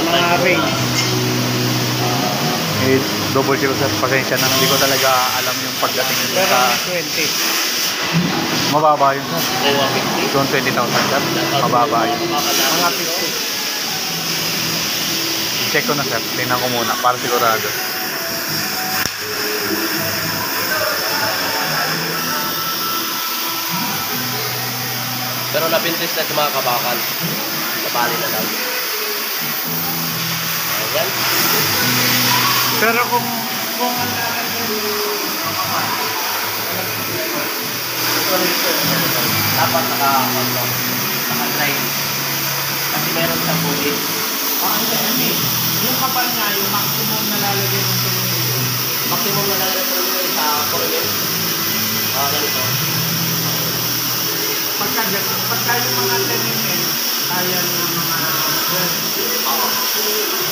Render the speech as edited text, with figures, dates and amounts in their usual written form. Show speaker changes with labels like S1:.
S1: mga range.
S2: Double check ko sir, pasensya na, hindi ko talaga alam yung pagdating
S1: Pero
S2: sa
S1: may 20.
S2: mababa yun sir.
S3: Oo, 50.
S2: Doon 20,000 sir, mababa yun.
S1: Mga 50.
S2: Check ko na sir, tingnan ko muna para sigurado.
S3: Pero napintis na yung mga kabakan. Nabali na lang. Ayan.
S1: Pero kung
S3: Dapat naka-drive. Kasi meron siyang buli.
S1: yung kapal niya, yung maximum na lalagyan ng tumingin.
S3: Maximum na lang ito sa Coronel. Ganito.
S1: Pagka yung mga 10 mm, kaya ng mga 12.
S3: Oo.